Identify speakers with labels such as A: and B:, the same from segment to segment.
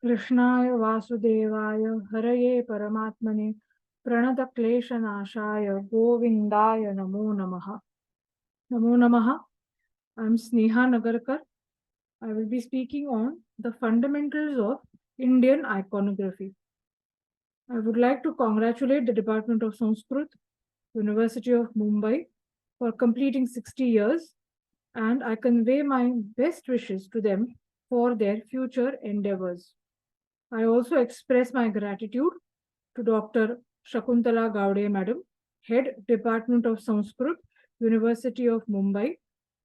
A: कृष्णाय वासुदेवाय हरये परमात्मने प्रणतक्लेशनाशाय गोविन्दाय नमो नमः. Namo Namaha. I'm Sneha Nagarkar. I will be speaking on the fundamentals of Indian iconography. I would like to congratulate the Department of Sanskrit, University of Mumbai, for completing 60 years, and I convey my best wishes to them for their future endeavors. I also express my gratitude to Dr. Shakuntala Gaude Madam, Head Department of Sanskrit, University of Mumbai,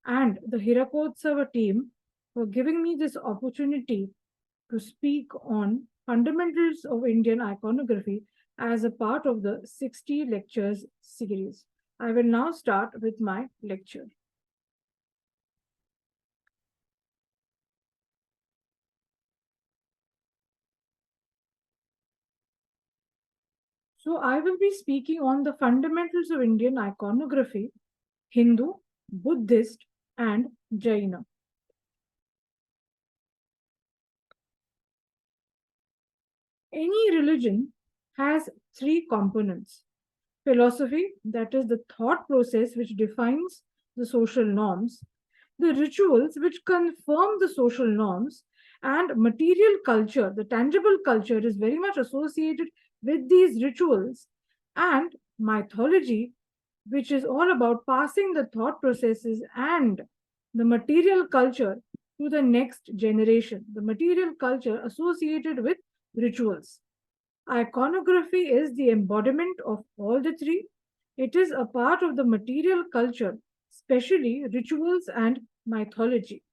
A: and the Hirakotsava team for giving me this opportunity to speak on fundamentals of Indian iconography as a part of the 60 lectures series. I will now start with my lecture. So I will be speaking on the fundamentals of Indian iconography, Hindu, Buddhist, and Jaina. Any religion has three components: philosophy, that is the thought process which defines the social norms, the rituals which confirm the social norms, and material culture. The tangible culture is very much associated with these rituals, and mythology, which is all about passing the thought processes and the material culture to the next generation. The material culture associated with rituals. Iconography is the embodiment of all the three. It is a part of the material culture, especially rituals and mythology.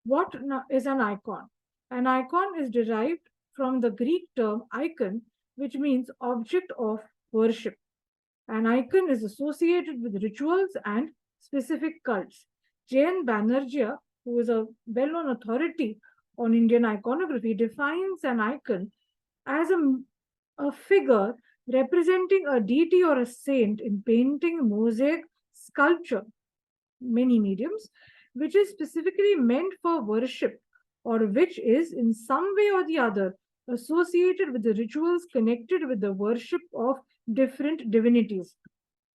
A: What is an icon? An icon is derived from the Greek term icon, which means object of worship. An icon is associated with rituals and specific cults. Jain Banerjee, who is a well known authority on Indian iconography, defines an icon as a figure representing a deity or a saint in painting, mosaic, sculpture, many mediums, which is specifically meant for worship or which is in some way or the other associated with the rituals connected with the worship of different divinities.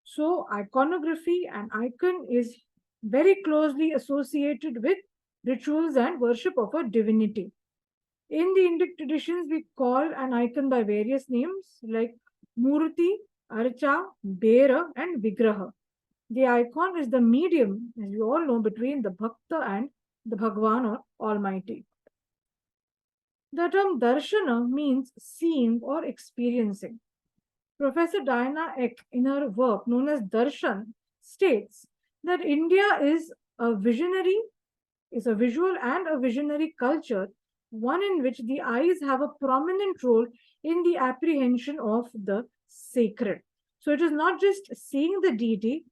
A: So, iconography and icon is very closely associated with rituals and worship of a divinity. In the Indic traditions, we call an icon by various names like Murti, Archa, Bera, and Vigraha. The icon is the medium, as we all know, between the Bhakta and the Bhagwan or Almighty. The term Darshana means seeing or experiencing. Professor Diana Eck, in her work known as Darshan, states that India is a visual and a visionary culture, one in which the eyes have a prominent role in the apprehension of the sacred. So it is not just seeing the deity,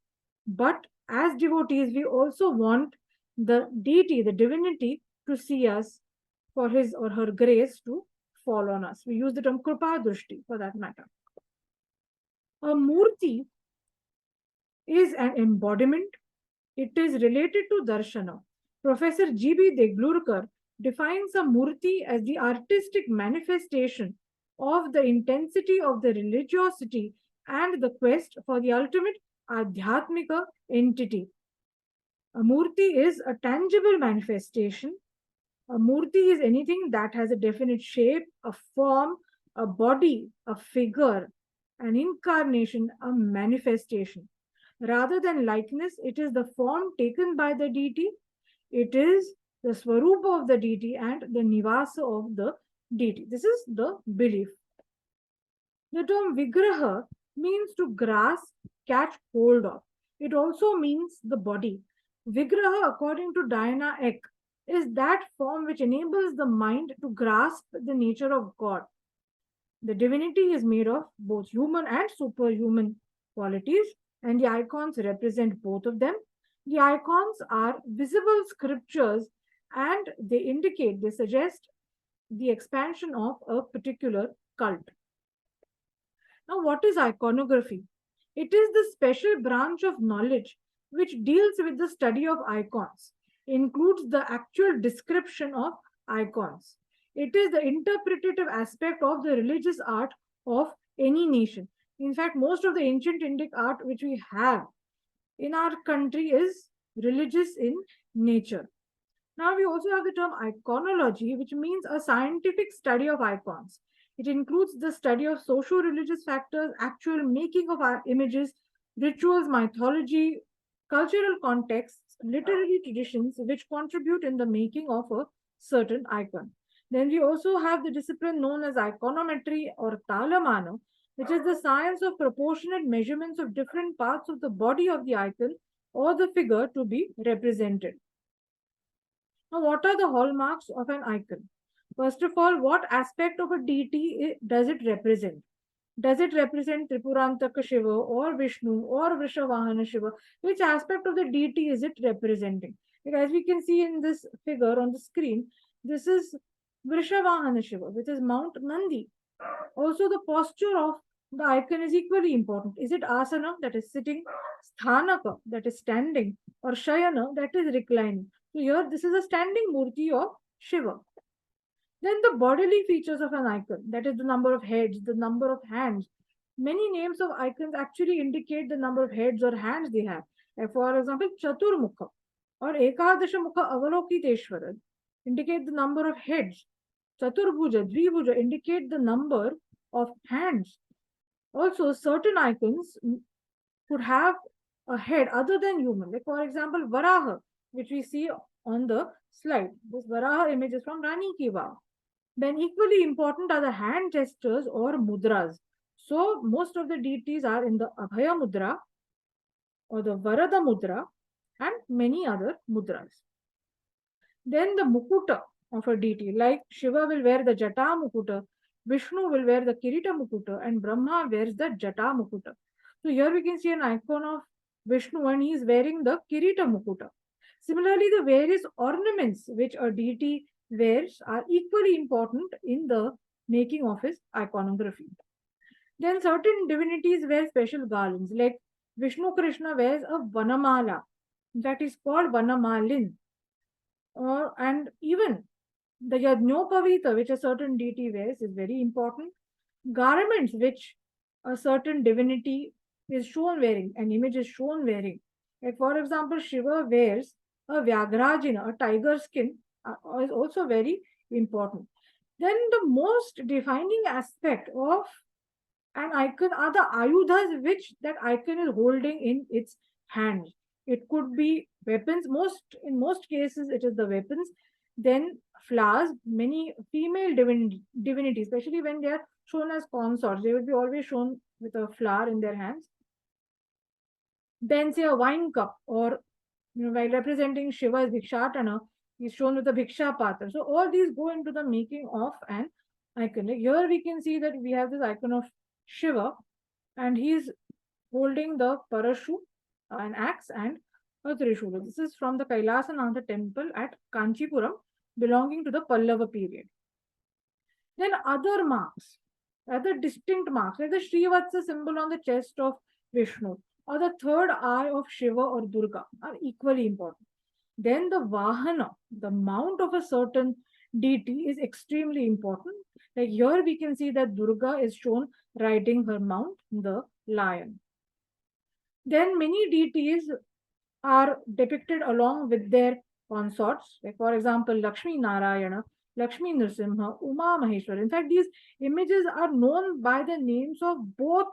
A: but as devotees, we also want the deity, the divinity, to see us for his or her grace to fall on us. We use the term Krupa Drushti for that matter. A murti is an embodiment. It is related to darshana. Professor G.B. Deglurkar defines a murti as the artistic manifestation of the intensity of the religiosity and the quest for the ultimate adhyatmika entity. A murti is a tangible manifestation. A murti is anything that has a definite shape, a form, a body, a figure, an incarnation, a manifestation. Rather than likeness, it is the form taken by the deity, it is the swarupa of the deity and the nivasa of the deity. This is the belief. The term vigraha means to grasp, catch hold of. It also means the body. Vigraha, according to Diana Eck, is that form which enables the mind to grasp the nature of God. The divinity is made of both human and superhuman qualities, and the icons represent both of them. The icons are visible scriptures and they suggest the expansion of a particular cult. Now, what is iconography? It is the special branch of knowledge which deals with the study of icons, includes the actual description of icons. It is the interpretative aspect of the religious art of any nation. In fact, most of the ancient Indic art which we have in our country is religious in nature. Now, we also have the term iconology, which means a scientific study of icons. It includes the study of socio religious factors, actual making of our images, rituals, mythology, cultural contexts, literary traditions, which contribute in the making of a certain icon. Then we also have the discipline known as iconometry or talamana, which is the science of proportionate measurements of different parts of the body of the icon or the figure to be represented. Now, what are the hallmarks of an icon? First of all, what aspect of a deity does it represent? Does it represent Tripurantaka Shiva or Vishnu or Vrishavahana Shiva? Which aspect of the deity is it representing? Like as we can see in this figure on the screen, this is Vrishavahana Shiva, which is Mount Nandi. Also, the posture of the icon is equally important. Is it asana, that is sitting, sthanaka, that is standing, or shayana, that is reclining? So here, this is a standing murti of Shiva. Then the bodily features of an icon, that is the number of heads, the number of hands. Many names of icons actually indicate the number of heads or hands they have. Like for example, Chaturmukha or Ekadasha Mukha Avalokiteshwara indicate the number of heads. Chaturbhuja, Dvibhuja indicate the number of hands. Also, certain icons could have a head other than human. Like for example, Varaha, which we see on the slide. This Varaha image is from Rani Ki Vav. Then equally important are the hand gestures or mudras. So most of the deities are in the Abhaya Mudra or the Varada Mudra and many other mudras. Then the Mukuta of a deity, like Shiva will wear the Jata Mukuta, Vishnu will wear the Kirita Mukuta, and Brahma wears the Jata Mukuta. So here we can see an icon of Vishnu and he is wearing the Kirita Mukuta. Similarly, the various ornaments which a deity wears are equally important in the making of his iconography. Then certain divinities wear special garlands, like Vishnu Krishna wears a Vanamala, that is called Vanamalin. And even the Yajnopavita, which a certain deity wears, is very important. Garments which a certain divinity is shown wearing, an image is shown wearing. Like for example, Shiva wears a Vyagrajina, a tiger skin, is also very important. Then the most defining aspect of an icon are the ayudhas which that icon is holding in its hand. It could be weapons. In most cases, it is the weapons. Then flowers. Many female divinities, especially when they are shown as consorts, they will be always shown with a flower in their hands. Then say a wine cup, or while representing Shiva as Bhikshatana, is shown with a Bhiksha Patra. So all these go into the making of an icon. Like here we can see that we have this icon of Shiva, and he is holding the Parashu, an axe, and a Trishula. This is from the Kailasanatha temple at Kanchipuram, belonging to the Pallava period. Then other marks, other distinct marks, like the Srivatsa symbol on the chest of Vishnu or the third eye of Shiva or Durga, are equally important. Then the Vahana, the mount of a certain deity, is extremely important. Like here we can see that Durga is shown riding her mount, the lion. Then many deities are depicted along with their consorts. Like for example, Lakshmi Narayana, Lakshmi Nrsimha, Uma Maheshwar. In fact, these images are known by the names of both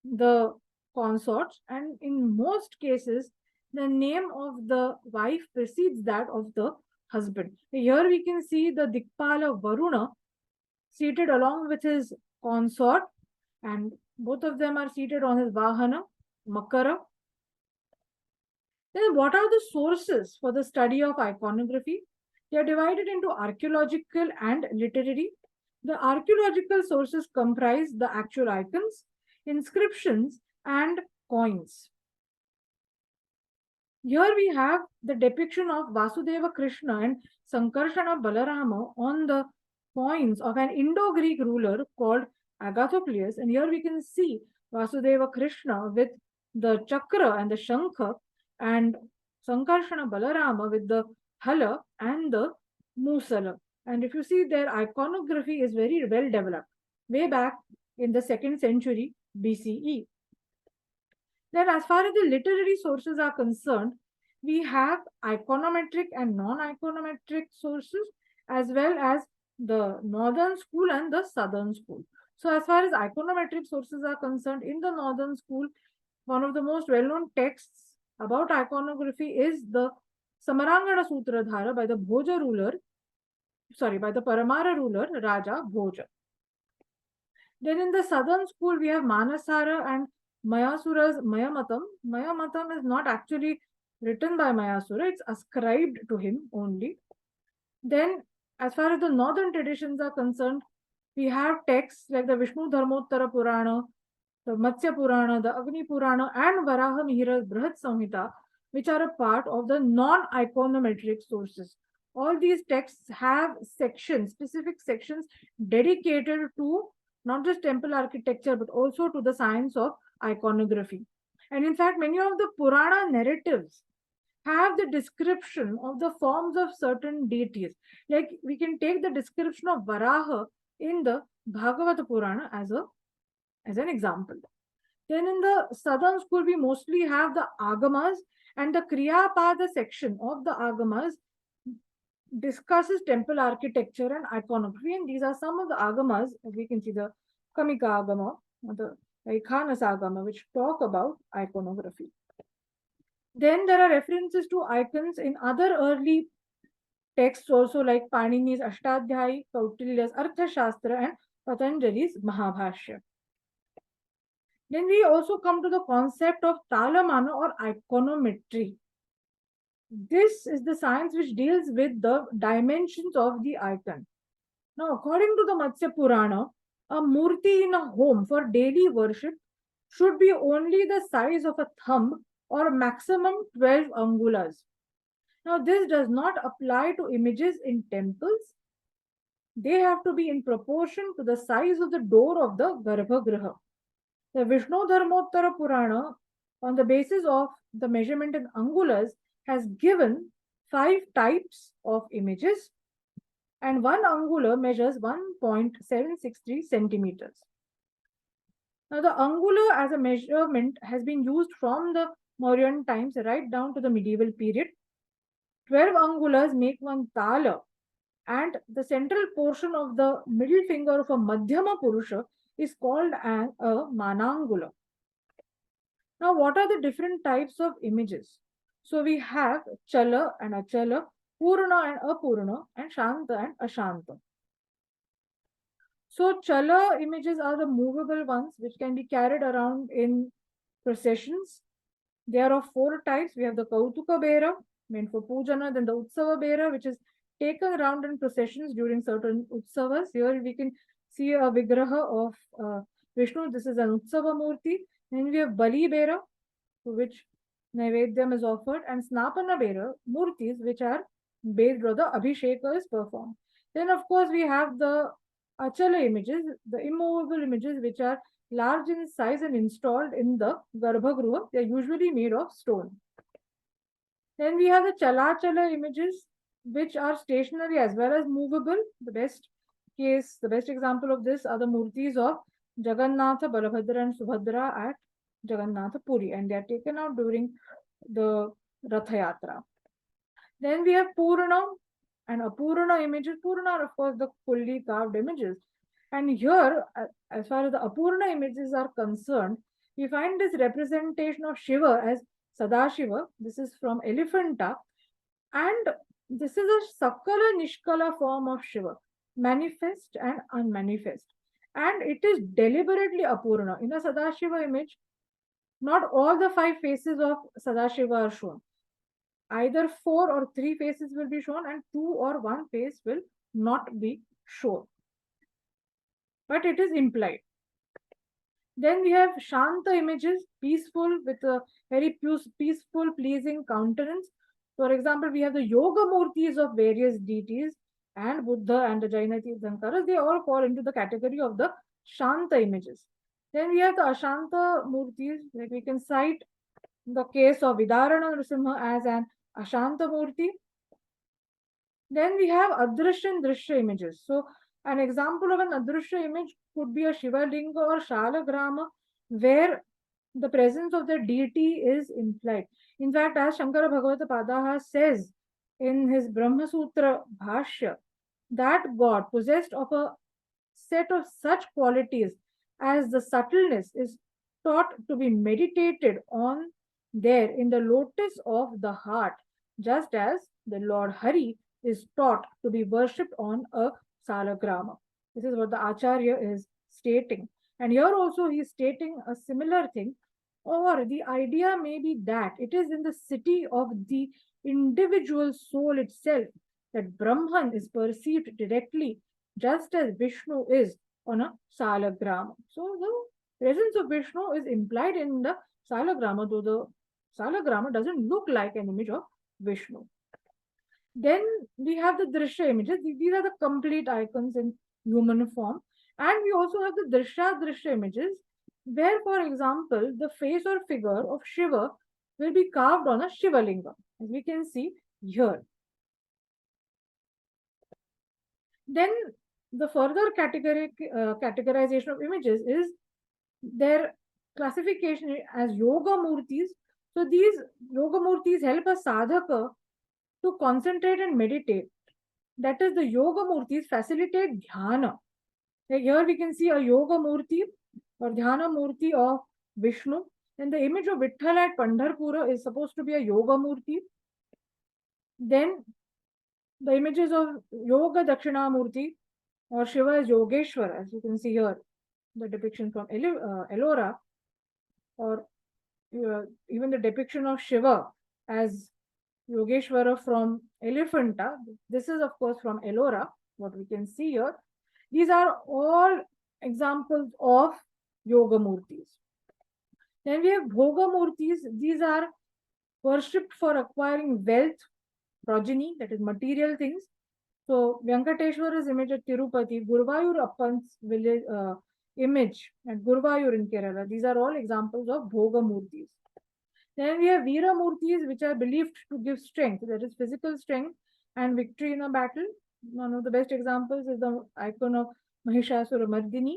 A: the consorts, and in most cases, the name of the wife precedes that of the husband. Here we can see the Dikpala Varuna seated along with his consort, and both of them are seated on his Vahana, Makara. Then, what are the sources for the study of iconography? They are divided into archaeological and literary. The archaeological sources comprise the actual icons, inscriptions, and coins. Here we have the depiction of Vasudeva Krishna and Sankarshana Balarama on the coins of an Indo-Greek ruler called Agathocles. And here we can see Vasudeva Krishna with the chakra and the shankha, and Sankarshana Balarama with the hala and the musala. And if you see, their iconography is very well developed, way back in the 2nd century BCE. Then, as far as the literary sources are concerned, we have iconometric and non iconometric sources, as well as the northern school and the southern school. So, as far as iconometric sources are concerned, in the northern school, one of the most well known texts about iconography is the Samarangana Sutradhara by the Bhoja ruler, by the Paramara ruler Raja Bhoja. Then in the southern school, we have Manasara and Mayasura's Mayamatam. Mayamatam is not actually written by Mayasura, it's ascribed to him only. Then, as far as the northern traditions are concerned, we have texts like the Vishnu Dharmottara Purana, the Matsya Purana, the Agni Purana, and Varaha Mihira's Brihat Samhita, which are a part of the non iconometric sources. All these texts have sections, specific sections dedicated to not just temple architecture but also to the science of iconography. And in fact, many of the Purana narratives have the description of the forms of certain deities. Like we can take the description of Varaha in the Bhagavata Purana as an example. Then in the southern school, we mostly have the Agamas, and the Kriyapada section of the Agamas discusses temple architecture and iconography. And these are some of the Agamas, as we can see the Kamika Agama, or the Ikhanas Agama, which talk about iconography. Then there are references to icons in other early texts also, like Panini's Ashtadhyayi, Kautilya's Arthashastra, and Patanjali's Mahabhashya. Then we also come to the concept of talamana or iconometry. This is the science which deals with the dimensions of the icon. Now, according to the Matsya Purana, a murti in a home for daily worship should be only the size of a thumb or maximum 12 angulas. Now, this does not apply to images in temples. They have to be in proportion to the size of the door of the Garbhagriha. The Vishnu Dharmottara Purana, on the basis of the measurement in angulas, has given 5 types of images, and one angular measures 1.763 centimeters. Now, the angular as a measurement has been used from the Mauryan times right down to the medieval period. 12 angulars make one tala, and the central portion of the middle finger of a Madhyama Purusha is called a manangula. Now, what are the different types of images? So, we have Chala and Achala, Purna and Apurna, and Shanta and Ashanta. So, Chala images are the movable ones which can be carried around in processions. They are of 4 types. We have the Kautuka Bera, meant for Pujana, then the Utsava Bera, which is taken around in processions during certain Utsavas. Here we can see a Vigraha of Vishnu. This is an Utsava Murti. Then we have Bali Bera, to which Naivedyam is offered, and Snapana Bera, Murtis, which are based where the Abhisheka is performed. Then, of course, we have the Achala images, the immovable images, which are large in size and installed in the Garbhagruha. They are usually made of stone. Then we have the Chalachala images, which are stationary as well as movable. The best example of this are the murtis of Jagannatha, Balabhadra, and Subhadra at Jagannatha Puri, and they are taken out during the Ratha Yatra. Then we have Purana and Apurana images. Purana are, of course, the fully carved images. And here, as far as the Apurana images are concerned, we find this representation of Shiva as Sadashiva. This is from Elephanta. And this is a Sakala Nishkala form of Shiva, manifest and unmanifest. And it is deliberately Apurana. In a Sadashiva image, not all the 5 faces of Sadashiva are shown. Either 4 or 3 faces will be shown, and 2 or 1 face will not be shown. But it is implied. Then we have Shanta images, peaceful, with a very peaceful, pleasing countenance. For example, we have the Yoga Murtis of various deities, and Buddha and the Jaina Tirthankaras. They all fall into the category of the Shanta images. Then we have the Ashanta Murtis, like we can cite the case of Vidarana Nrsimha as an Ashanta Murti. Then we have Adrishya and Drishya images. So, an example of an Adrishya image could be a Shiva Linga or Shalagrama, where the presence of the deity is implied. In fact, as Shankara Bhagavata Padaha says in his Brahma Sutra Bhashya, that God, possessed of a set of such qualities as the subtleness, is taught to be meditated on there in the lotus of the heart, just as the Lord Hari is taught to be worshipped on a salagrama. This is what the Acharya is stating. And here also he is stating a similar thing, or the idea may be that it is in the city of the individual soul itself that Brahman is perceived directly, just as Vishnu is on a salagrama. So the presence of Vishnu is implied in the salagrama, though the salagrama doesn't look like an image of Vishnu. Then we have the Drishya images. These are the complete icons in human form. And we also have the Drishya images, where, for example, the face or figure of Shiva will be carved on a Shiva Linga, as we can see here. Then the further categorization of images is their classification as yoga murtis. So these yoga murtis help a sadhaka to concentrate and meditate. That is, the yoga murtis facilitate dhyana. Like here we can see a yoga murti or dhyana murti of Vishnu. And the image of Vitthal at Pandharpura is supposed to be a yoga murti. Then the images of Yoga Dakshinamurti or Shiva is Yogeshwara, as you can see here, the depiction from Ellora, or even the depiction of Shiva as Yogeshwara from Elephanta. This is, of course, from Ellora, what we can see here. These are all examples of yoga murtis. Then we have bhoga murtis. These are worshipped for acquiring wealth, progeny, that is material things. So Venkateshwara's image at Tirupati, Guruvayur Appan's village image at Guruvayur in Kerala. These are all examples of bhoga murtis. Then we have Veera murtis, which are believed to give strength, that is physical strength and victory in a battle. One of the best examples is the icon of Mahishasura Mardini.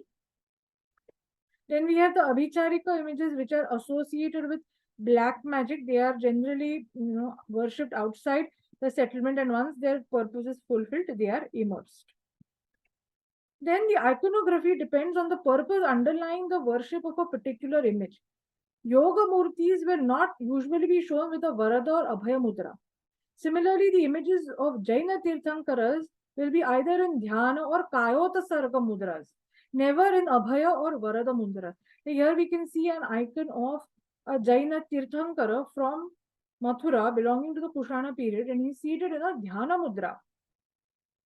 A: Then we have the Abhicharika images, which are associated with black magic. They are generally, worshipped outside the settlement, and once their purpose is fulfilled, they are immersed. Then the iconography depends on the purpose underlying the worship of a particular image. Yoga murtis will not usually be shown with a Varada or Abhaya mudra. Similarly, the images of Jaina Tirthankaras will be either in Dhyana or Kayota Sarga mudras, never in Abhaya or Varada mudras. Here we can see an icon of a Jaina Tirthankara from Mathura belonging to the Kushana period, and he's seated in a Dhyana mudra.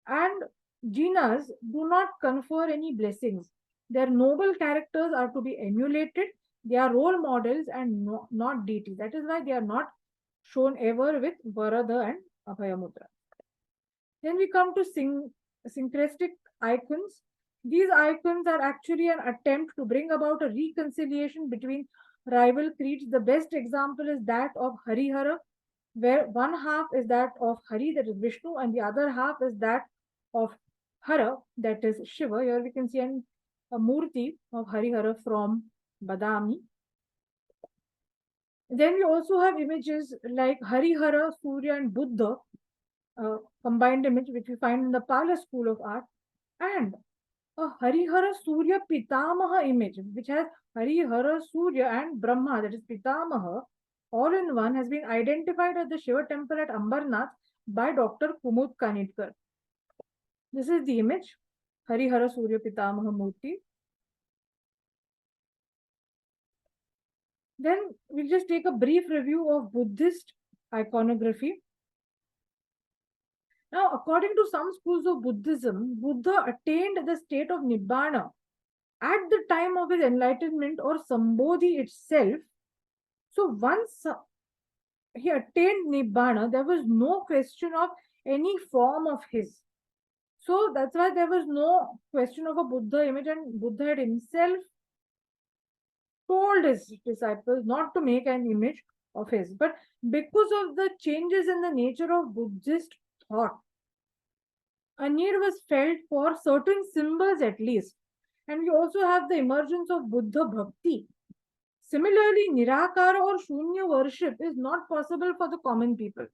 A: And Jinas do not confer any blessings. Their noble characters are to be emulated. They are role models and not deities. That is why they are not shown ever with Varada and Abhaya mudra. Then we come to syncretic icons. These icons are actually an attempt to bring about a reconciliation between rival creeds. The best example is that of Harihara, where one half is that of Hari, that is Vishnu, and the other half is that of Hara, that is Shiva. Here we can see a murti of Harihara from Badami. Then we also have images like Harihara, Surya, and Buddha, combined image, which we find in the Pala school of art, and a Harihara Surya Pitamaha image, which has Harihara Surya and Brahma, that is Pitamaha, all in one, has been identified at the Shiva temple at Ambarnath by Dr. Kumud Kanitkar. This is the image, Harihara Surya Pitamaha Murti. Then we'll just take a brief review of Buddhist iconography. Now, according to some schools of Buddhism, Buddha attained the state of Nibbana at the time of his enlightenment or Sambodhi itself. So once he attained Nibbana, there was no question of any form of his. So that's why there was no question of a Buddha image, and Buddha had himself told his disciples not to make an image of his. But because of the changes in the nature of Buddhist thought, A need was felt for certain symbols at least. And we also have the emergence of Buddha Bhakti. Similarly, Nirakara or Shunya worship is not possible for the common people.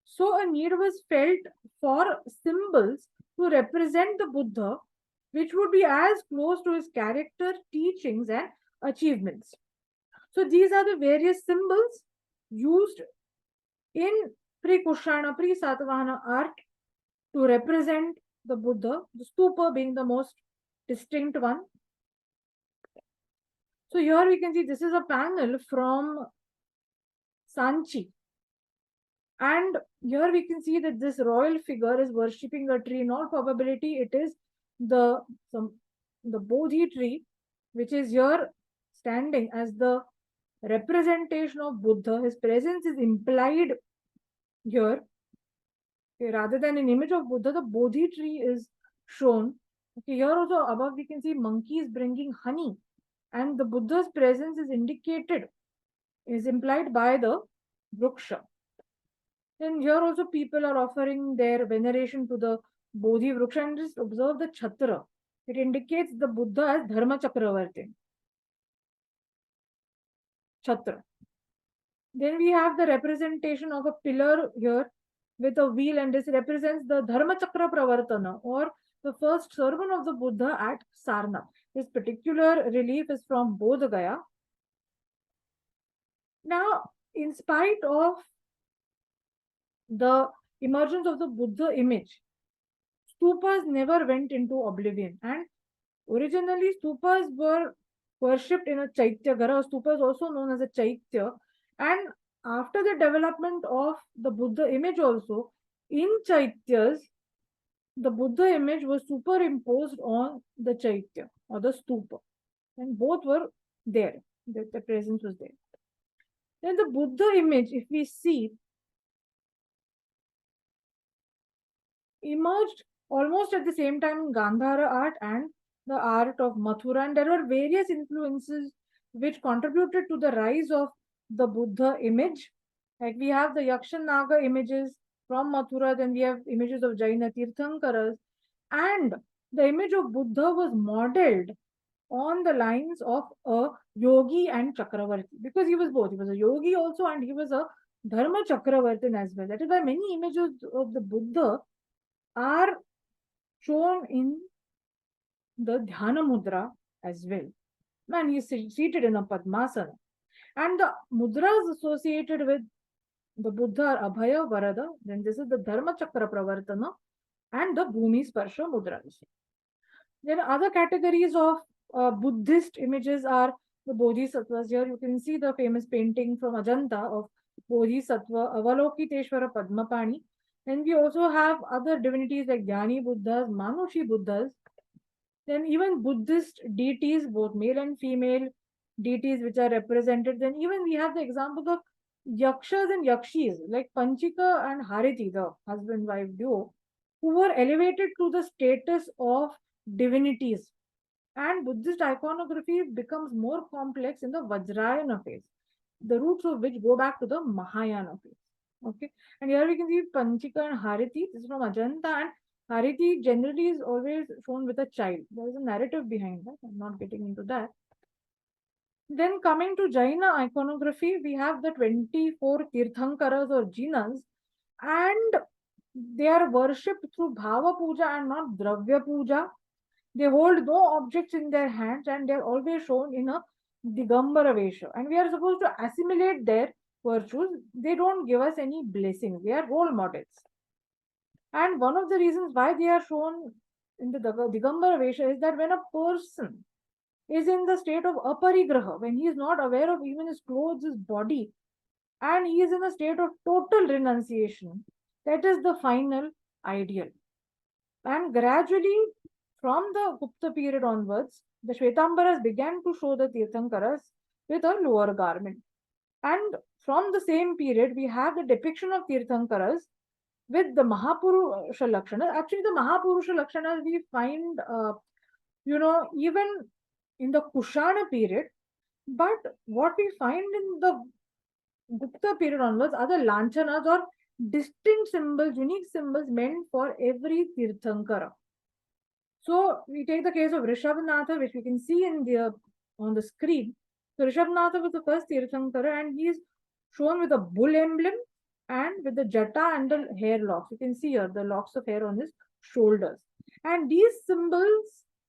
A: So, a need was felt for symbols to represent the Buddha, which would be as close to his character, teachings, and achievements. So, these are the various symbols used in pre Kushana, pre Satavahana art to represent the Buddha, the stupa being the most distinct one. So, here we can see this is a panel from Sanchi. And here we can see that this royal figure is worshipping a tree. In all probability, it is the the Bodhi tree, which is here standing as the representation of Buddha. His presence is implied here. Okay, rather than an image of Buddha, the Bodhi tree is shown. Okay, here also above we can see monkeys bringing honey, and the Buddha's presence is indicated, is implied by the Vriksha. And here also people are offering their veneration to the Bodhi Vriksha, and just observe the Chhatra. It indicates the Buddha as Dharma Chakravarti. Chhatra. Then we have the representation of a pillar here with a wheel, and this represents the Dharma Chakra Pravartana, or the first sermon of the Buddha at Sarnath. This particular relief is from Bodh Gaya. Now, in spite of the emergence of the Buddha image, stupas never went into oblivion. And originally, stupas were worshipped in a Chaitya Gara. Stupa is also known as a Chaitya. And after the development of the Buddha image, also in Chaityas, the Buddha image was superimposed on the Chaitya or the stupa. And both were there, the presence was there. Then the Buddha image, if we see, emerged almost at the same time in Gandhara art and the art of Mathura. And there were various influences which contributed to the rise of the Buddha image. Like we have the Yakshanaga images from Mathura, then we have images of Jaina Tirthankaras, and the image of Buddha was modeled on the lines of a yogi and Chakravarti, because he was both. He was a yogi also and he was a Dharma Chakravartin as well. That is why many images of the Buddha are shown in the Dhyana Mudra as well. And he is seated in a Padmasana. And the mudras associated with the Buddha are Abhaya, Varada, then this is the Dharma Chakra Pravartana and the Bhumi Sparsha Mudras. Then other categories of Buddhist images are the Bodhisattvas. Here you can see the famous painting from Ajanta of Bodhisattva Avalokiteshvara Padmapani. Then we also have other divinities like Dhyani Buddhas, Manushi Buddhas. Then even Buddhist deities, both male and female deities which are represented. Then even we have the examples of Yakshas and Yakshis like Panchika and Hariti, the husband-wife duo, who were elevated to the status of divinities. And Buddhist iconography becomes more complex in the Vajrayana phase, the roots of which go back to the Mahayana phase. Okay, and here we can see Panchika and Hariti. This is from Ajanta, and Hariti generally is always shown with a child. There is a narrative behind that. I'm not getting into that. Then coming to Jaina iconography, we have the 24 Tirthankaras or Jinas, and they are worshipped through Bhava Puja and not Dravya Puja. They hold no objects in their hands and they are always shown in a Digambara Vesha. And we are supposed to assimilate their virtues. They don't give us any blessings. They are role models. And one of the reasons why they are shown in the Digambara Vesha is that when a person is in the state of aparigraha, when he is not aware of even his clothes, his body, and he is in a state of total renunciation, that is the final ideal. And gradually, from the Gupta period onwards, the Shvetambaras began to show the Tirthankaras with a lower garment. And from the same period, we have the depiction of Tirthankaras with the Mahapurusha Lakshanas. Actually, the Mahapurusha Lakshanas we find, even in the Kushana period. But what we find in the Gupta period onwards are the Lanchanas or distinct symbols, unique symbols meant for every Tirthankara. So we take the case of Rishabhanatha, which we can see in the on the screen. So Rishabhanatha was the first Tirthankara, and he is shown with a bull emblem and with the jata and the hair locks. You can see here the locks of hair on his shoulders. And these symbols,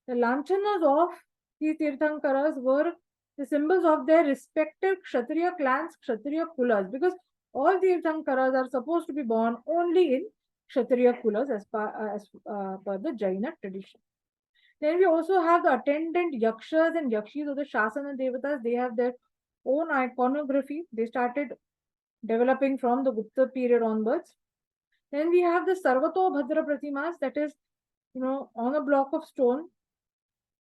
A: the lanchanas of these Tirthankaras were the symbols of their respective Kshatriya clans, Kshatriya kulas, because all Tirthankaras are supposed to be born only in Kshatriya kulas as per the Jaina tradition. Then we also have the attendant yakshas and yakshis of the Shasana Devatas. They have their own iconography. They started developing from the Gupta period onwards. Then we have the Sarvato Bhadra Pratimas, that is, on a block of stone,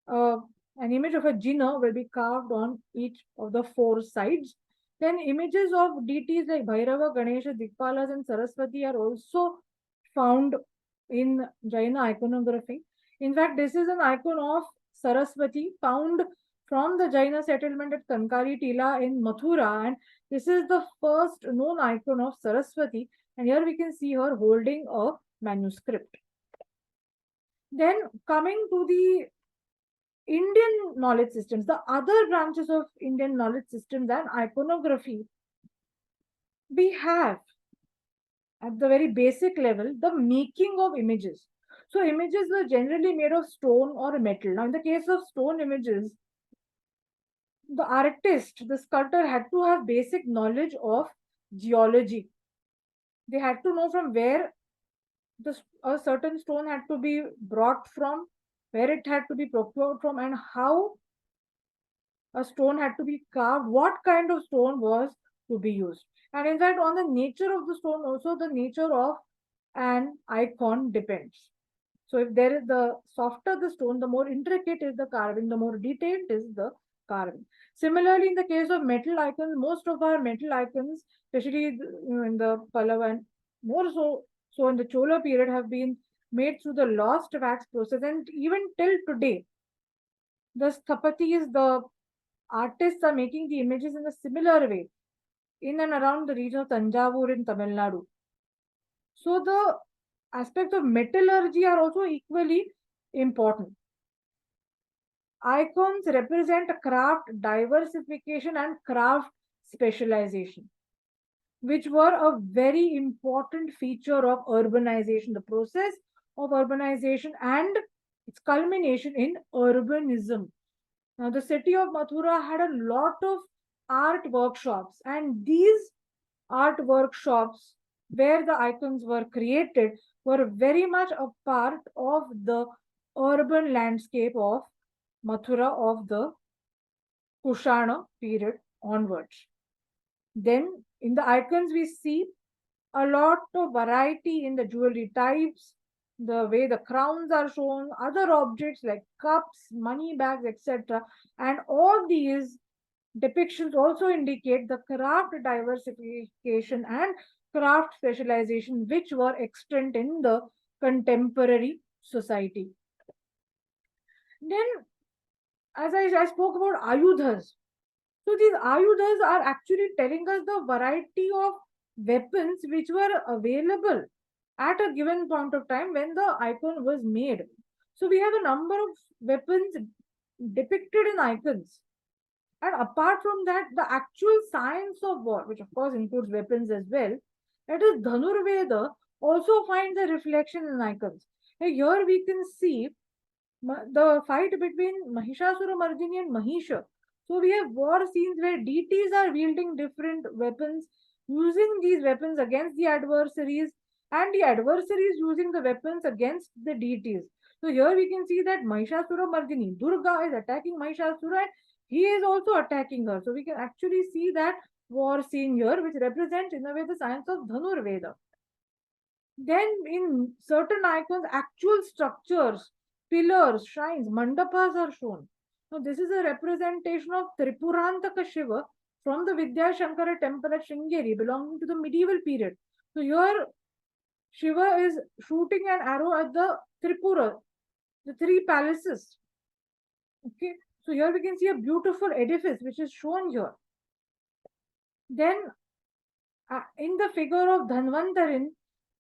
A: uh, an image of a jinna will be carved on each of the four sides. Then images of deities like Bhairava, Ganesha, Dikpalas, and Saraswati are also found in Jaina iconography. In fact, this is an icon of Saraswati found from the Jaina settlement at Kankari Tila in Mathura, and this is the first known icon of Saraswati. And here we can see her holding a manuscript. Then coming to the Indian knowledge systems, the other branches of Indian knowledge systems and iconography, we have at the very basic level the making of images. So, images were generally made of stone or metal. Now, in the case of stone images, the artist, the sculptor, had to have basic knowledge of geology. They had to know from where a certain stone had to be brought from, where it had to be procured from, and how a stone had to be carved, what kind of stone was to be used. And in fact, on the nature of the stone, also the nature of an icon depends. So if there is the softer the stone, the more intricate is the carving, the more detailed is the carving. Similarly, in the case of metal icons, most of our metal icons, especially in the Pallava and more so in the Chola period, have been made through the lost wax process, and even till today, the sthapatis, the artists are making the images in a similar way in and around the region of Tanjavur in Tamil Nadu. So the aspects of metallurgy are also equally important. Icons represent craft diversification and craft specialization, which were a very important feature of urbanization, the process of urbanization and its culmination in urbanism. Now, the city of Mathura had a lot of art workshops, and these art workshops where the icons were created were very much a part of the urban landscape of Mathura of the Kushana period onwards. Then, in the icons, we see a lot of variety in the jewelry types, the way the crowns are shown, other objects like cups, money bags, etc. And all these depictions also indicate the craft diversification and craft specialization which were extant in the contemporary society. Then, as I spoke about ayudhas, so these ayudhas are actually telling us the variety of weapons which were available at a given point of time when the icon was made. So we have a number of weapons depicted in icons. And apart from that, the actual science of war, which of course includes weapons as well, that is Dhanurveda, also finds a reflection in icons. Here we can see the fight between Mahishasura Mardini and Mahisha. So we have war scenes where deities are wielding different weapons, using these weapons against the adversaries, and the adversaries using the weapons against the deities. So here we can see that Mahishasura Mardini, Durga is attacking Mahishasura, and he is also attacking her. So we can actually see that war scene here, which represents in a way the science of Dhanur Veda. Then in certain icons, actual structures, pillars, shrines, mandapas are shown. Now this is a representation of Tripurantaka Shiva from the Vidya Shankara temple at Sringeri belonging to the medieval period. So here Shiva is shooting an arrow at the Tripura, the three palaces. Okay, so here we can see a beautiful edifice which is shown here. Then In the figure of Dhanvantarin,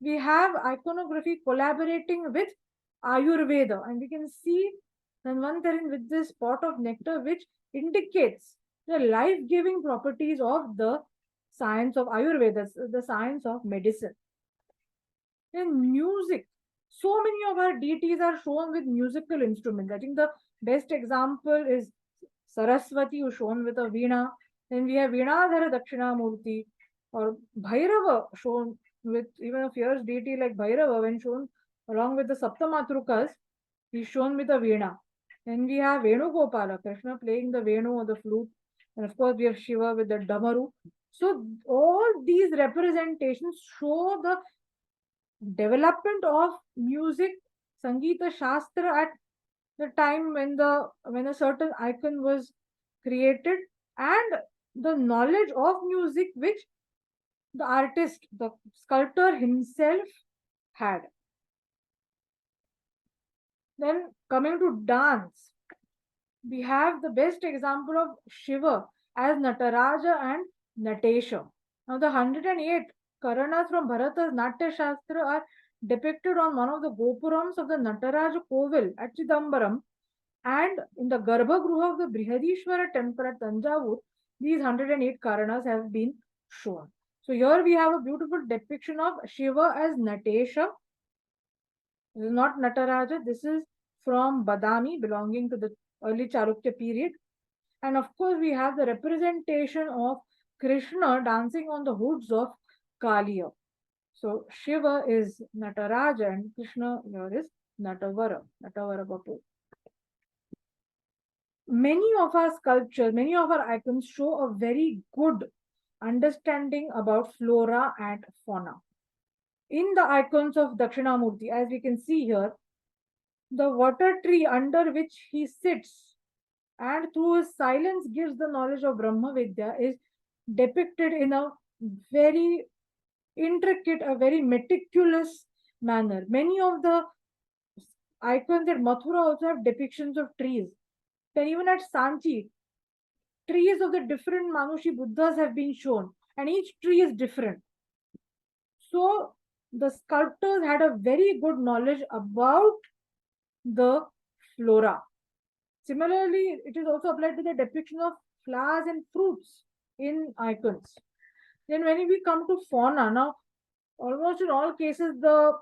A: we have iconography collaborating with Ayurveda, and we can see Dhanvantarin with this pot of nectar, which indicates the life giving properties of the science of Ayurveda, the science of medicine. In music, so many of our deities are shown with musical instruments. I think the best example is Saraswati, who's shown with a veena. Then we have Veenadhara Dakshinamurti, or Bhairava, shown with even a fierce deity like Bhairava, when shown along with the Saptamatrukas, he's shown with a veena. Then we have Venugopala, Krishna playing the Venu or the flute. And of course, we have Shiva with the Damaru. So, all these representations show the development of music, Sangeeta Shastra at the time when a certain icon was created, and the knowledge of music which the artist, the sculptor himself had. Then coming to dance, we have the best example of Shiva as Nataraja and Natesha. Now the 108 Karanas from Bharata's Natya Shastra are depicted on one of the Gopurams of the Nataraja Kovil at Chidambaram, and in the Garbhagruha of the Brihadishwara temple at Tanjavur, these 108 Karanas have been shown. So here we have a beautiful depiction of Shiva as Natesha. This is not Nataraja, this is from Badami, belonging to the early Charukya period. And of course, we have the representation of Krishna dancing on the hoods of Kaliya. So Shiva is Nataraja and Krishna here is Natavara, Natavara Bapu. Many of our sculptures, many of our icons show a very good understanding about flora and fauna. In the icons of Dakshinamurti, as we can see here, the water tree under which he sits and through his silence gives the knowledge of Brahma Vidya is depicted in a very intricate, a very meticulous manner. Many of the icons at Mathura also have depictions of trees. Then even at Sanchi, trees of the different Manushi Buddhas have been shown, and each tree is different. So the sculptors had a very good knowledge about the flora. Similarly, it is also applied to the depiction of flowers and fruits in icons. Then when we come to fauna, now almost in all cases the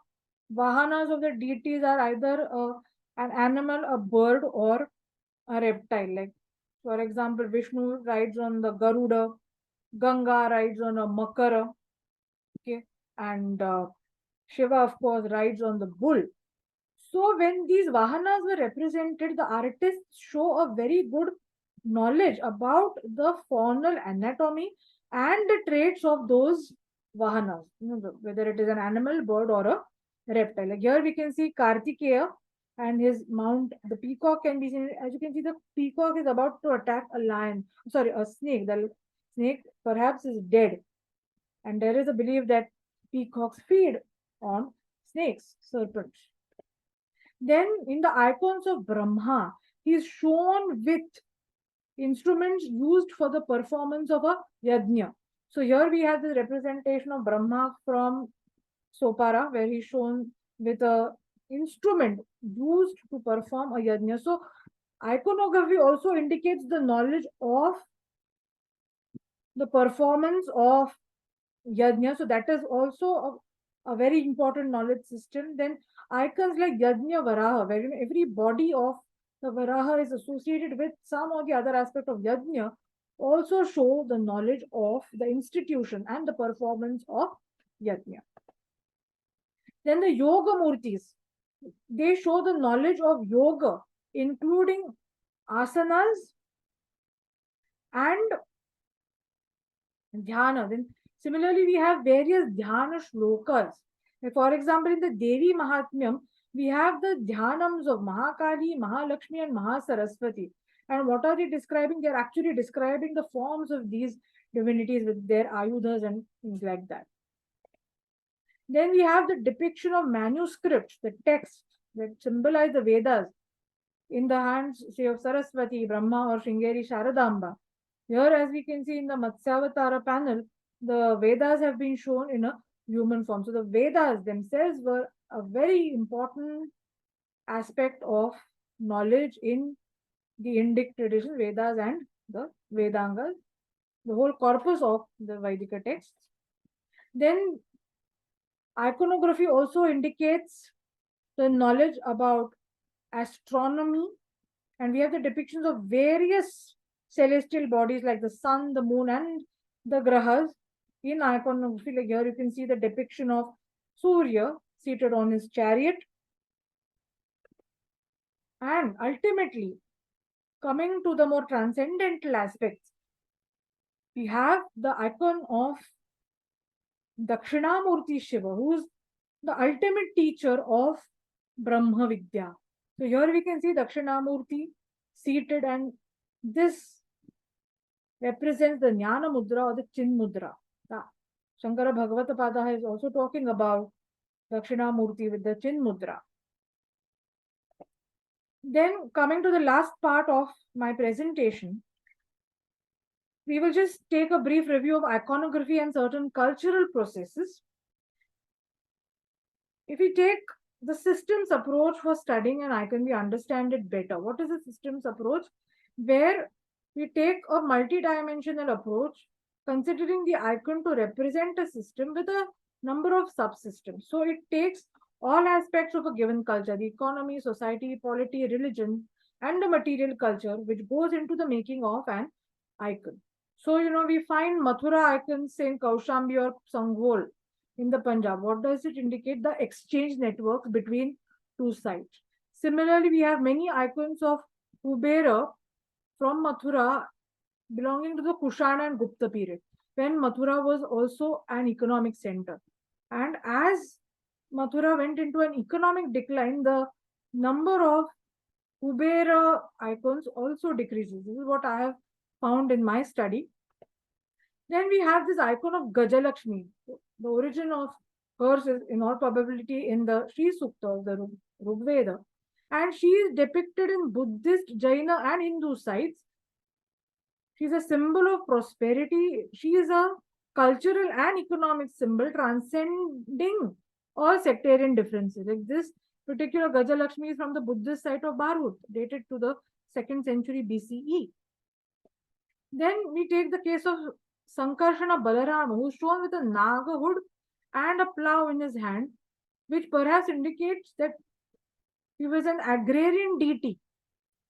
A: vahanas of the deities are either an animal, a bird, or a reptile. Like for example, Vishnu rides on the Garuda, Ganga rides on a Makara, okay, and Shiva, of course, rides on the bull. So when these vahanas were represented, the artists show a very good knowledge about the faunal anatomy and the traits of those vahanas, whether it is an animal, bird, or a reptile. Like here we can see Kartikeya and his mount, the peacock can be seen. As you can see, the peacock is about to attack a lion, sorry, a snake. The snake perhaps is dead. And there is a belief that peacocks feed on snakes, serpents. Then in the icons of Brahma, he is shown with instruments used for the performance of a yajna. So here we have the representation of Brahma from Sopara, where he's shown with a instrument used to perform a yajna. So iconography also indicates the knowledge of the performance of yajna. So that is also a very important knowledge system. Then icons like Yajna Varaha, where every body of the Varaha is associated with some or the other aspect of Yajna, also show the knowledge of the institution and the performance of Yajna. Then the Yoga Murtis, they show the knowledge of yoga, including asanas and dhyana. Then similarly, we have various dhyana shlokas. For example, in the Devi Mahatmyam, we have the dhyanams of Mahakali, Mahalakshmi, and Mahasaraswati. And what are they describing? They're actually describing the forms of these divinities with their ayudhas and things like that. Then we have the depiction of manuscripts, the texts that symbolize the Vedas in the hands, say, of Saraswati, Brahma, or Shringeri Sharadamba. Here, as we can see in the Matsyavatara panel, the Vedas have been shown in a human form. So the Vedas themselves were a very important aspect of knowledge in the Indic tradition, Vedas and the Vedangas, the whole corpus of the Vedika texts. Then iconography also indicates the knowledge about astronomy, and we have the depictions of various celestial bodies like the sun, the moon, and the grahas in iconography. Like here, you can see the depiction of Surya seated on his chariot, and ultimately, coming to the more transcendental aspects, we have the icon of Dakshinamurti Shiva, who is the ultimate teacher of Brahma Vidya. So here we can see Dakshinamurti seated, and this represents the Jnana Mudra or the Chin Mudra. The Shankara Bhagavata Pada is also talking about Dakshinamurti with the Chin Mudra. Then, coming to the last part of my presentation, we will just take a brief review of iconography and certain cultural processes. If we take the systems approach for studying an icon, we understand it better. What is a systems approach? Where we take a multidimensional approach, considering the icon to represent a system with a number of subsystems. So it takes all aspects of a given culture, the economy, society, polity, religion, and the material culture, which goes into the making of an icon. So, we find Mathura icons in Kaushambi or Sanghol in the Punjab. What does it indicate? The exchange networks between two sites. Similarly, we have many icons of Kubera from Mathura belonging to the Kushana and Gupta period, when Mathura was also an economic center. And as Mathura went into an economic decline, the number of Kubera icons also decreases. This is what I have found in my study. Then we have this icon of Gajalakshmi. The origin of hers is in all probability in the Sri Sukta of the Rigveda. And she is depicted in Buddhist, Jaina, and Hindu sites. She's a symbol of prosperity. She is a cultural and economic symbol transcending all sectarian differences. Like this particular Gajalakshmi is from the Buddhist site of Bharhut, dated to the 2nd century BCE. Then we take the case of Sankarshana Balarama, who is shown with a Naga hood and a plough in his hand, which perhaps indicates that he was an agrarian deity.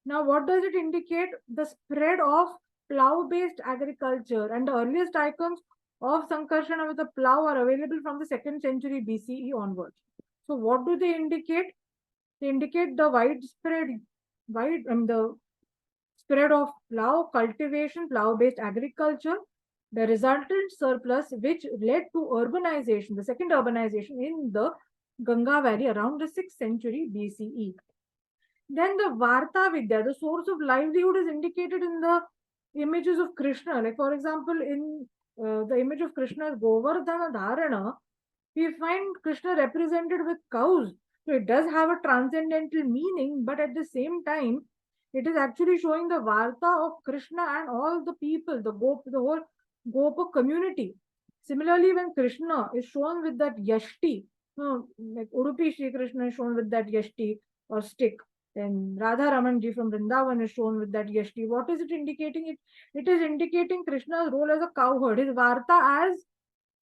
A: Now, what does it indicate? The spread of plough-based agriculture, and the earliest icons of Sankarshana with a plough are available from the 2nd century BCE onwards. So, what do they indicate? They indicate the the spread of plough cultivation, plough-based agriculture, the resultant surplus which led to urbanization, the second urbanization in the Ganga Valley around the 6th century BCE. Then the Varta Vidya, the source of livelihood, is indicated in the images of Krishna. Like, for example, in the image of Krishna's Govardhana Dharana, we find Krishna represented with cows. So it does have a transcendental meaning, but at the same time, it is actually showing the Varta of Krishna and all the people, the whole Gopa community. Similarly, when Krishna is shown with that yashti, like Udupi Shri Krishna is shown with that yashti or stick, then Radha Ramanji from Vrindavan is shown with that yashti. What is it indicating? It is indicating Krishna's role as a cowherd, his Varta as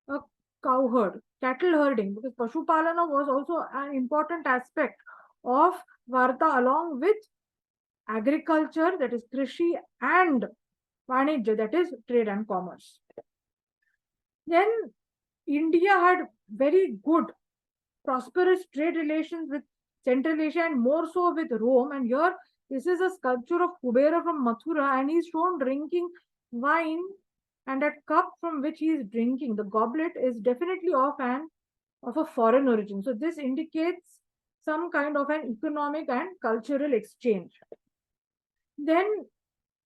A: a cowherd, cattle herding, because Pashupalana was also an important aspect of Varta along with agriculture, that is Krishi, and Vanijya, that is trade and commerce. Then India had very good, prosperous trade relations with Central Asia and more so with Rome. And here, this is a sculpture of Kubera from Mathura, and he's shown drinking wine, and that cup from which he is drinking, the goblet, is definitely of a foreign origin. So this indicates some kind of an economic and cultural exchange. Then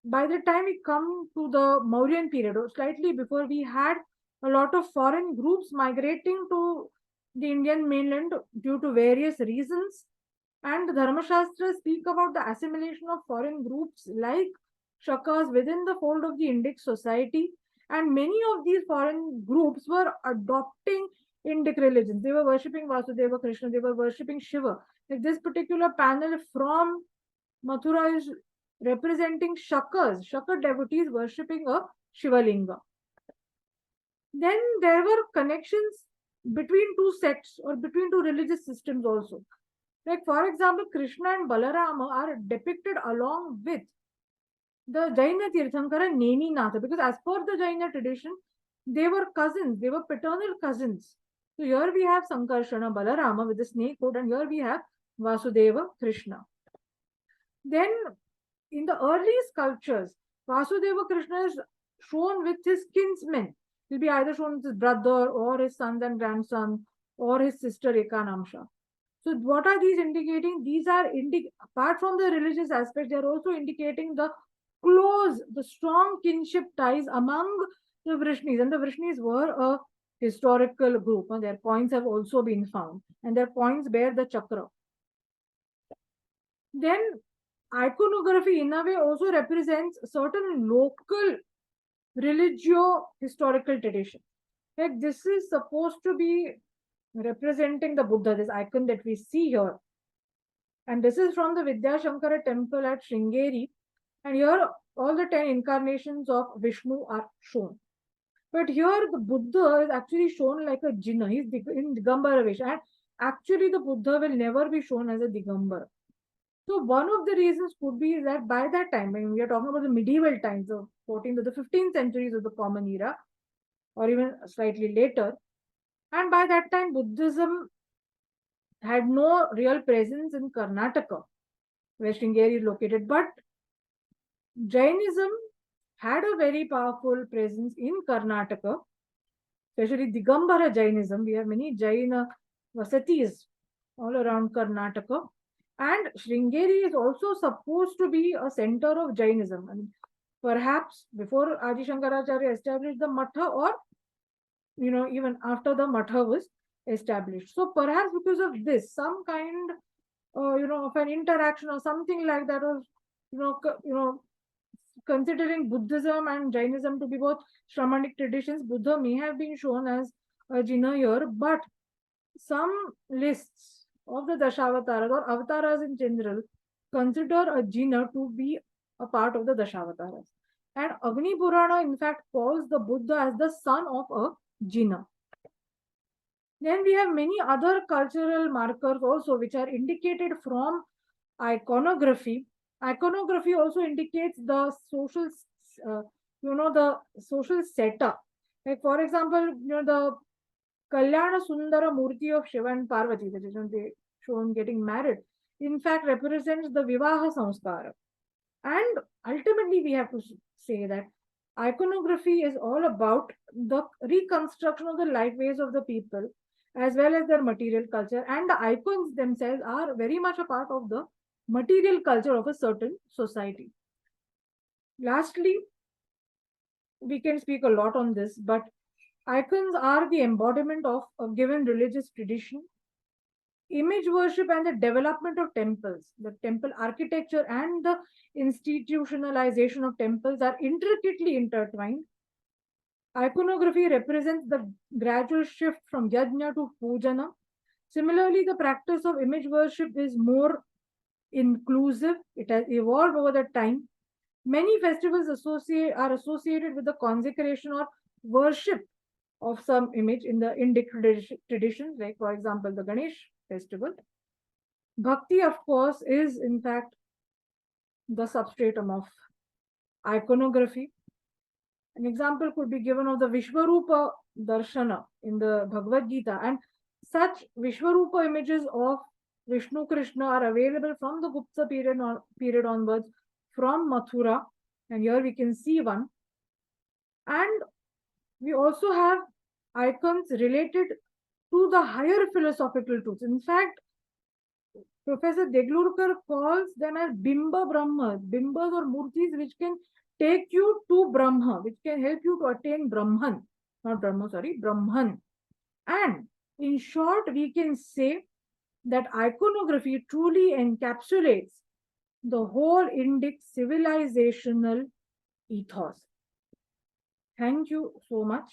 A: by the time we come to the Mauryan period, or slightly before, we had a lot of foreign groups migrating to the Indian mainland due to various reasons. And the Dharmashastras speak about the assimilation of foreign groups like Shakas within the fold of the Indic society. And many of these foreign groups were adopting Indic religions. They were worshipping Vasudeva Krishna, they were worshipping Shiva. Like this particular panel from Mathura is representing Shakas, Shaka devotees worshipping a Shivalinga. Then there were connections between two sects or between two religious systems also. Like, for example, Krishna and Balarama are depicted along with the Jaina Tirthankara Neminatha, because as per the Jaina tradition, they were cousins, they were paternal cousins. So here we have Sankarshana Balarama with the snake coat, and here we have Vasudeva Krishna. Then in the early sculptures, Vasudeva Krishna is shown with his kinsmen. He'll be either shown with his brother or his sons and grandsons or his sister Ekanamsha. So what are these indicating? These are apart from the religious aspect, they are also indicating the close, the strong kinship ties among the Vrishnis. And the Vrishnis were a historical group, and their coins have also been found, and their coins bear the chakra. Then iconography in a way also represents certain local religio historical tradition. Like this is supposed to be representing the Buddha, this icon that we see here. And this is from the Vidyashankara temple at Sringeri. And here all the 10 incarnations of Vishnu are shown. But here the Buddha is actually shown like a Jinna. He's in Digambara Vesh. And actually the Buddha will never be shown as a Digambara. So one of the reasons could be that by that time, when we are talking about the medieval times, the 14th or the 15th centuries of the Common Era, or even slightly later, and by that time Buddhism had no real presence in Karnataka, where Sringeri is located, but Jainism had a very powerful presence in Karnataka, especially Digambara Jainism. We have many Jaina vasatis all around Karnataka. And Sringeri is also supposed to be a center of Jainism. I mean, perhaps before Adi Shankaracharya established the Matha, or even after the Matha was established. So perhaps because of this, some kind, of an interaction or something like that, or considering Buddhism and Jainism to be both Shramanic traditions, Buddha may have been shown as a Jina here, but some lists of the Dashavataras or avatars in general consider a Jina to be a part of the Dashavataras. And Agni Purana, in fact, calls the Buddha as the son of a Jina. Then we have many other cultural markers also, which are indicated from iconography. Iconography also indicates the social, the social setup. Like for example, the Kalyana Sundara Murti of Shiva and Parvati, that is when they shown getting married, in fact represents the Vivaha Samskara. And ultimately, we have to say that iconography is all about the reconstruction of the lifeways of the people as well as their material culture. And the icons themselves are very much a part of the material culture of a certain society. Lastly, we can speak a lot on this, but icons are the embodiment of a given religious tradition. Image worship and the development of temples, the temple architecture and the institutionalization of temples are intricately intertwined. Iconography represents the gradual shift from yajna to pujana. Similarly, the practice of image worship is more inclusive. It has evolved over the time. Many festivals are associated with the consecration or worship of some image in the Indic traditions, like for example the Ganesh festival. Bhakti, of course, is in fact the substratum of iconography. An example could be given of the Vishwarupa Darshana in the Bhagavad Gita, and such Vishwarupa images of Vishnu Krishna are available from the Gupta period onwards from Mathura, and here we can see one. And we also have icons related to the higher philosophical truths. In fact, Professor Deglurkar calls them as Bimba Brahmas, Bimbas or Murtis, which can take you to Brahma, which can help you to attain Brahman, not Brahma, sorry, Brahman. And in short, we can say that iconography truly encapsulates the whole Indic civilizational ethos. Thank you so much.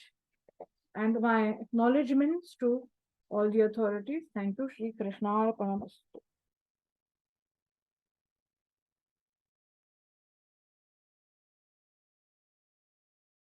A: And my acknowledgements to all the authorities. Thank you, Shri Krishna Arpanamastu.